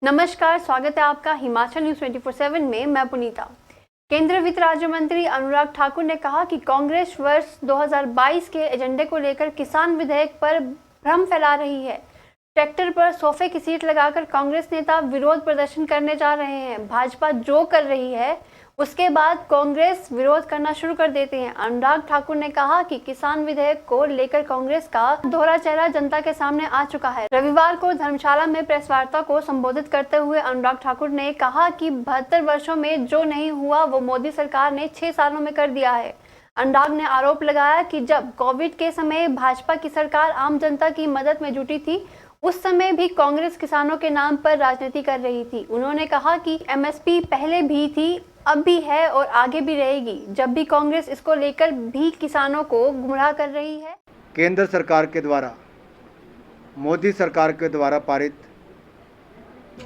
नमस्कार, स्वागत है आपका हिमाचल न्यूज 24/7 में। मैं पुनीता। केंद्रीय वित्त राज्य मंत्री अनुराग ठाकुर ने कहा कि कांग्रेस वर्ष 2022 के एजेंडे को लेकर किसान विधेयक पर भ्रम फैला रही है। ट्रैक्टर पर सोफे की सीट लगाकर कांग्रेस नेता विरोध प्रदर्शन करने जा रहे हैं। भाजपा जो कर रही है उसके बाद कांग्रेस विरोध करना शुरू कर देते हैं। अनुराग ठाकुर ने कहा कि किसान विधेयक को लेकर कांग्रेस का दोहरा चेहरा जनता के सामने आ चुका है। रविवार को धर्मशाला में प्रेस वार्ता को संबोधित करते हुए अनुराग ठाकुर ने कहा कि 72 वर्षों में जो नहीं हुआ वो मोदी सरकार ने 6 सालों में कर दिया है। अनुराग ने आरोप लगाया कि जब कोविड के समय भाजपा की सरकार आम जनता की मदद में जुटी थी, उस समय भी कांग्रेस किसानों के नाम पर राजनीति कर रही थी। उन्होंने कहा कि एमएसपी पहले भी थी, अब भी है और आगे भी रहेगी, जब भी कांग्रेस इसको लेकर भी किसानों को गुमराह कर रही है। केंद्र सरकार के द्वारा, मोदी सरकार के द्वारा पारित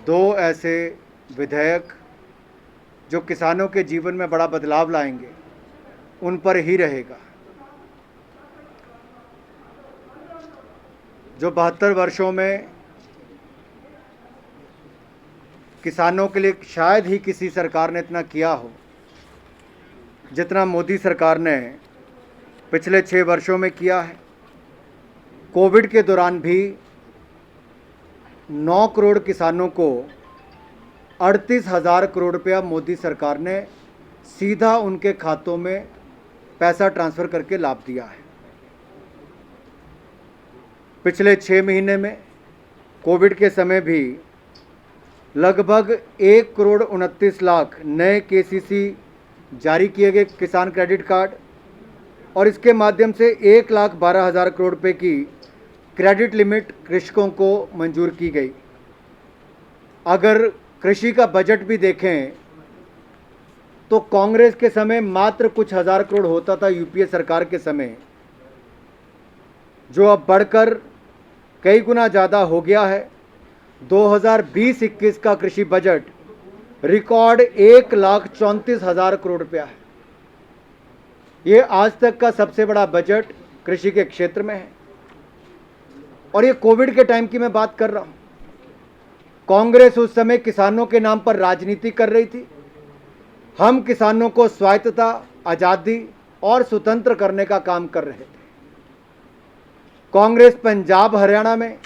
2 ऐसे विधेयक जो किसानों के जीवन में बड़ा बदलाव लाएंगे, उन पर ही रहेगा। जो 72 वर्षों में किसानों के लिए शायद ही किसी सरकार ने इतना किया हो जितना मोदी सरकार ने पिछले 6 वर्षों में किया है। कोविड के दौरान भी 9 करोड़ किसानों को 38,000 करोड़ रुपया मोदी सरकार ने सीधा उनके खातों में पैसा ट्रांसफ़र करके लाभ दिया है। पिछले 6 महीने में कोविड के समय भी लगभग 1 करोड़ 29 लाख नए केसीसी जारी किए गए, किसान क्रेडिट कार्ड, और इसके माध्यम से 1,12,000 करोड़ रुपए की क्रेडिट लिमिट कृषकों को मंजूर की गई। अगर कृषि का बजट भी देखें तो कांग्रेस के समय मात्र कुछ हज़ार करोड़ होता था, यूपीए सरकार के समय, जो अब बढ़कर कई गुना ज़्यादा हो गया है। 2020-21 का कृषि बजट रिकॉर्ड 1,34,000 करोड़ रुपया है। ये आज तक का सबसे बड़ा बजट कृषि के क्षेत्र में है। और ये कोविड के टाइम की मैं बात कर रहा हूँ। कांग्रेस उस समय किसानों के नाम पर राजनीति कर रही थी। हम किसानों को स्वायत्तता, आज़ादी और स्वतंत्र करने का काम कर रहे थे। कांग्रेस पंजाब, हरियाणा में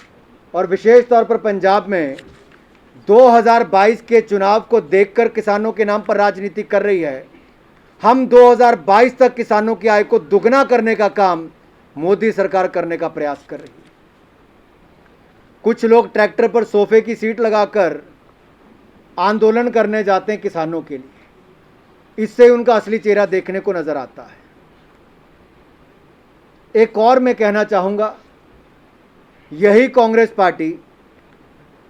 और विशेष तौर पर पंजाब में 2022 के चुनाव को देखकर किसानों के नाम पर राजनीति कर रही है। हम 2022 तक किसानों की आय को दुगना करने का काम मोदी सरकार करने का प्रयास कर रही है। कुछ लोग ट्रैक्टर पर सोफे की सीट लगाकर आंदोलन करने जाते हैं किसानों के लिए। इससे उनका असली चेहरा देखने को नजर आता है। एक और मैं कहना चाहूँगा, यही कांग्रेस पार्टी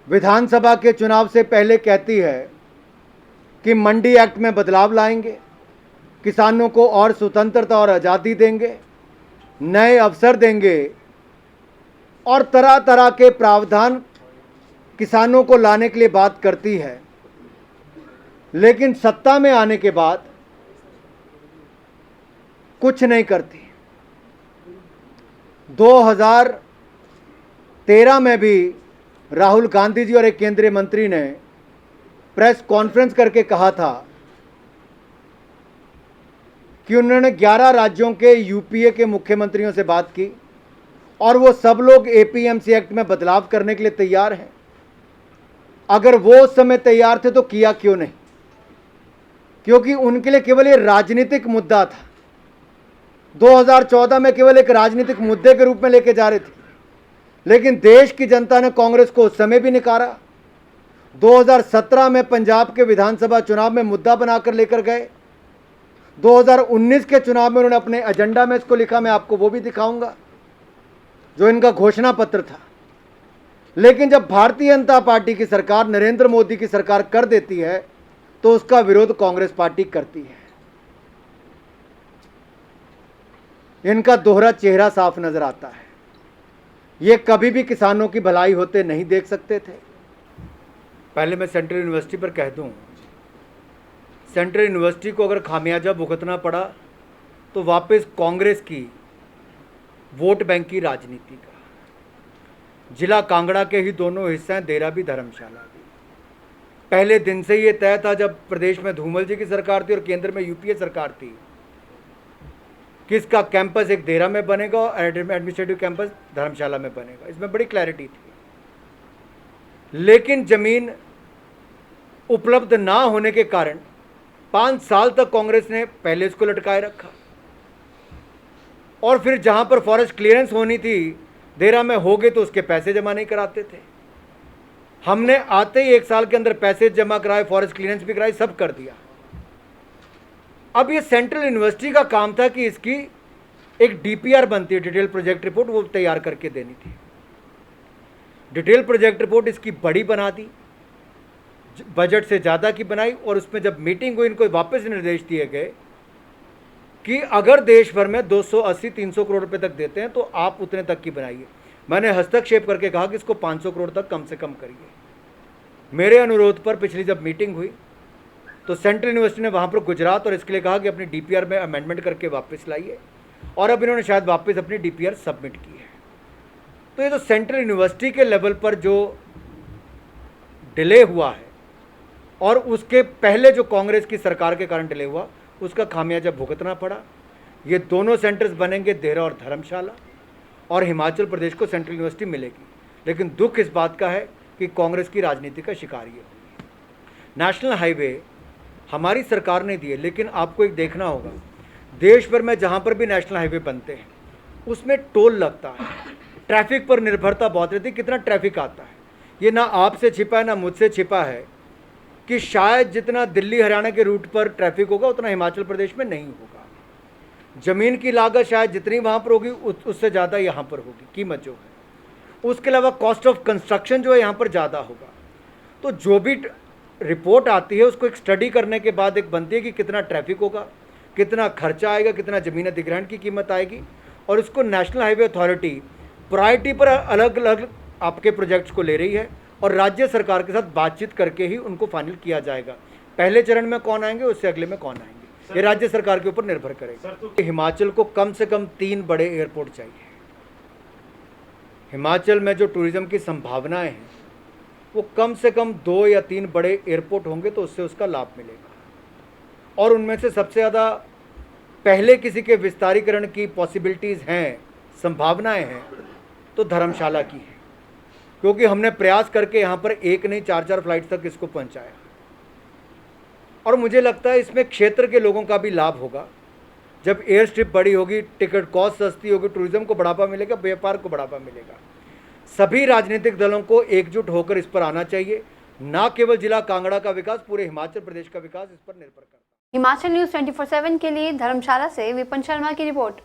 विधानसभा के चुनाव से पहले कहती है कि मंडी एक्ट में बदलाव लाएंगे, किसानों को और स्वतंत्रता और आज़ादी देंगे, नए अवसर देंगे और तरह तरह के प्रावधान किसानों को लाने के लिए बात करती है। लेकिन सत्ता में आने के बाद कुछ नहीं करती। 2013 में भी राहुल गांधी जी और एक केंद्रीय मंत्री ने प्रेस कॉन्फ्रेंस करके कहा था कि उन्होंने 11 राज्यों के यूपीए के मुख्यमंत्रियों से बात की और वो सब लोग एपीएमसी एक्ट में बदलाव करने के लिए तैयार हैं। अगर वो उस समय तैयार थे तो किया क्यों नहीं? क्योंकि उनके लिए केवल ये राजनीतिक मुद्दा था। 2014 में केवल एक राजनीतिक मुद्दे के रूप में लेके जा रहे थे, लेकिन देश की जनता ने कांग्रेस को उस समय भी नकारा। 2017 में पंजाब के विधानसभा चुनाव में मुद्दा बनाकर लेकर गए। 2019 के चुनाव में उन्होंने अपने एजेंडा में इसको लिखा, मैं आपको वो भी दिखाऊंगा, जो इनका घोषणा पत्र था। लेकिन जब भारतीय जनता पार्टी की सरकार, नरेंद्र मोदी की सरकार कर देती है तो उसका विरोध कांग्रेस पार्टी करती है। इनका दोहरा चेहरा साफ नजर आता है। ये कभी भी किसानों की भलाई होते नहीं देख सकते थे। पहले मैं सेंट्रल यूनिवर्सिटी पर कह दूं, सेंट्रल यूनिवर्सिटी को अगर खामियाजा भुगतना पड़ा तो वापस कांग्रेस की वोट बैंक की राजनीति का। जिला कांगड़ा के ही दोनों हिस्से हैं, देरा भी धर्मशाला भी। पहले दिन से ये तय था जब प्रदेश में धूमल जी की सरकार थी और केंद्र में यूपीए सरकार थी कि इसका कैंपस एक देरा में बनेगा और एडमिनिस्ट्रेटिव कैंपस धर्मशाला में बनेगा। इसमें बड़ी क्लैरिटी थी, लेकिन जमीन उपलब्ध ना होने के कारण 5 साल तक कांग्रेस ने पहले इसको लटकाए रखा और फिर जहां पर फॉरेस्ट क्लियरेंस होनी थी देरा में हो गए तो उसके पैसे जमा नहीं कराते थे। हमने आते ही 1 साल के अंदर पैसे जमा कराए, फॉरेस्ट क्लियरेंस भी कराई, सब कर दिया। अब ये सेंट्रल यूनिवर्सिटी का काम था कि इसकी एक डीपीआर बनती है, डिटेल प्रोजेक्ट रिपोर्ट, वो तैयार करके देनी थी। डिटेल प्रोजेक्ट रिपोर्ट इसकी बड़ी बना दी, बजट से ज़्यादा की बनाई और उसमें जब मीटिंग हुई इनको वापस निर्देश दिए गए कि अगर देश भर में 280-300 करोड़ रुपए तक देते हैं तो आप उतने तक की बनाइए। मैंने हस्तक्षेप करके कहा कि इसको 500 करोड़ तक कम से कम करिए। मेरे अनुरोध पर पिछली जब मीटिंग हुई तो सेंट्रल यूनिवर्सिटी ने वहाँ पर गुजरात और इसके लिए कहा कि अपनी डीपीआर में अमेंडमेंट करके वापस लाइए और अब इन्होंने शायद वापस अपनी डीपीआर सबमिट की है। तो ये तो सेंट्रल यूनिवर्सिटी के लेवल पर जो डिले हुआ है और उसके पहले जो कांग्रेस की सरकार के कारण डिले हुआ उसका खामियाजा भुगतना पड़ा। ये दोनों सेंटर्स बनेंगे, देहरा और धर्मशाला, और हिमाचल प्रदेश को सेंट्रल यूनिवर्सिटी मिलेगी। लेकिन दुख इस बात का है कि कांग्रेस की राजनीति का शिकार ये हुई। नेशनल हाईवे हमारी सरकार ने दिए, लेकिन आपको एक देखना होगा देश भर में जहाँ पर भी नेशनल हाईवे बनते हैं उसमें टोल लगता है, ट्रैफिक पर निर्भरता बहुत रहती है, कितना ट्रैफिक आता है। ये ना आपसे छिपा है ना मुझसे छिपा है कि शायद जितना दिल्ली हरियाणा के रूट पर ट्रैफिक होगा उतना हिमाचल प्रदेश में नहीं होगा। ज़मीन की लागत शायद जितनी वहाँ पर होगी उससे ज़्यादा यहाँ पर होगी, कीमत जो है। उसके अलावा कॉस्ट ऑफ कंस्ट्रक्शन जो है यहाँ पर ज़्यादा होगा। तो जो भी रिपोर्ट आती है उसको एक स्टडी करने के बाद एक बनती है कि कितना ट्रैफिक होगा, कितना खर्चा आएगा, कितना ज़मीन अधिग्रहण की कीमत आएगी, और उसको नेशनल हाईवे अथॉरिटी प्रायोरिटी पर अलग अलग आपके प्रोजेक्ट्स को ले रही है और राज्य सरकार के साथ बातचीत करके ही उनको फाइनल किया जाएगा। पहले चरण में कौन आएंगे, उससे अगले में कौन आएंगे, ये राज्य सरकार के ऊपर निर्भर करेगा। हिमाचल को कम से कम 3 बड़े एयरपोर्ट चाहिए। हिमाचल में जो टूरिज्म की संभावनाएं हैं वो कम से कम 2 या 3 बड़े एयरपोर्ट होंगे तो उससे उसका लाभ मिलेगा। और उनमें से सबसे ज़्यादा पहले किसी के विस्तारीकरण की पॉसिबिलिटीज़ हैं, संभावनाएं हैं, तो धर्मशाला की है, क्योंकि हमने प्रयास करके यहाँ पर 1 नहीं 4-4 फ्लाइट तक इसको पहुँचाया। और मुझे लगता है इसमें क्षेत्र के लोगों का भी लाभ होगा। जब एयर स्ट्रिप बड़ी होगी, टिकट कॉस्ट सस्ती होगी, टूरिज्म को बढ़ावा मिलेगा, व्यापार को बढ़ावा मिलेगा। सभी राजनीतिक दलों को एकजुट होकर इस पर आना चाहिए। ना केवल जिला कांगड़ा का विकास, पूरे हिमाचल प्रदेश का विकास इस पर निर्भर करता है। हिमाचल न्यूज़ 24/7 के लिए धर्मशाला से विपिन शर्मा की रिपोर्ट।